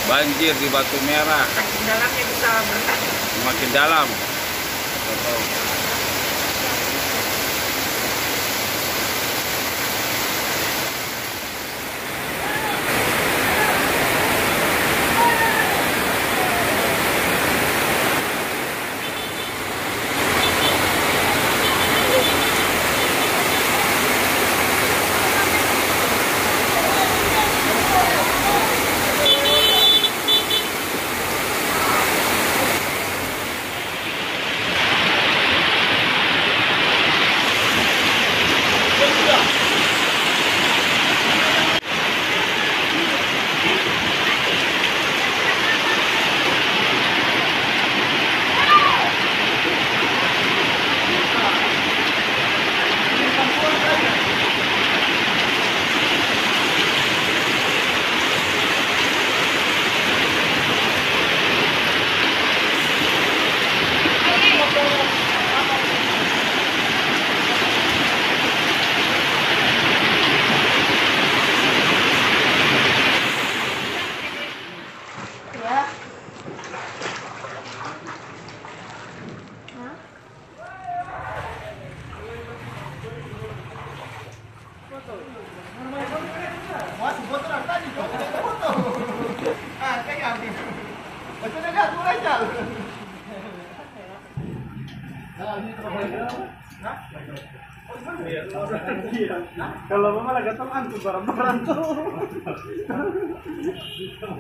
Banjir di Batu Merah. Makin dalamnya bisa berat. Makin dalam. Kalau mama lagi teman tuh barang-barang tuh.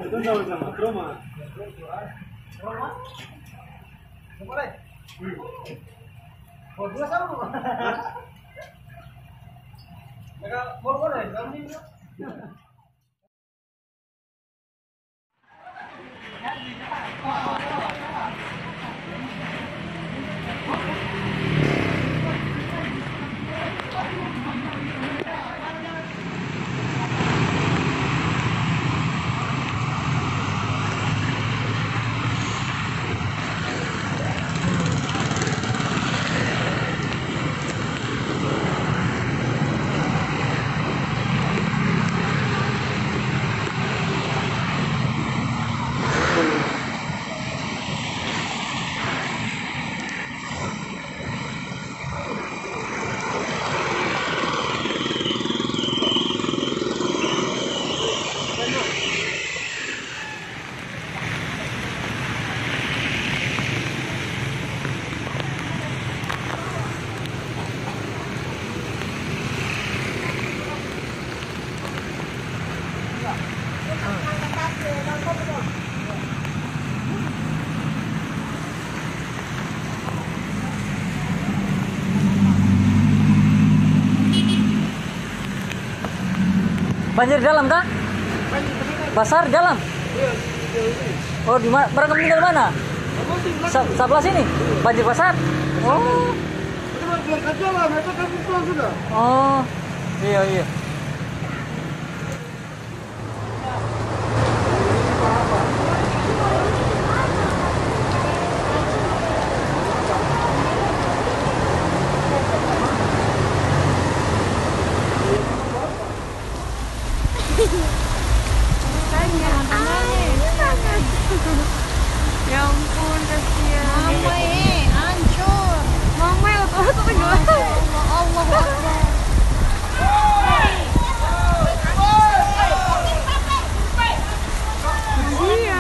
Itu sama-sama rumah. Rumah? Boleh. Oh, dua sama. Mereka boleh, kami. Banjir dalam kah? Pasar dalam? Oh, di mana? Barang tinggal mana? Sebelah sini? Banjir pasar? Oh. Oh, iya iya. Ya ampun, kasihan. Mama hancur. Mama waktu tenggelam. Allah Akbar. Iya.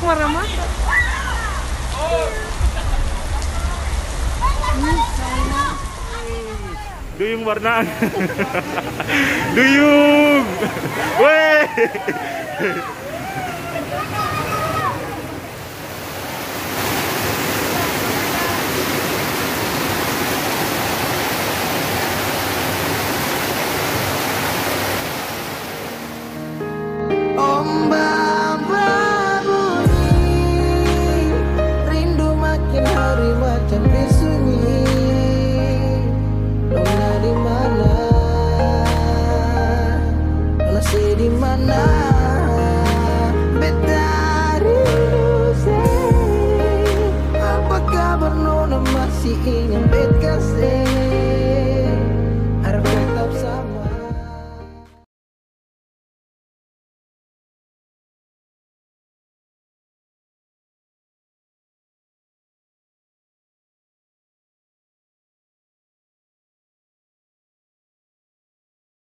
Marah-marah. Duyung warnaan. Duyung. Weh. nyempit kasi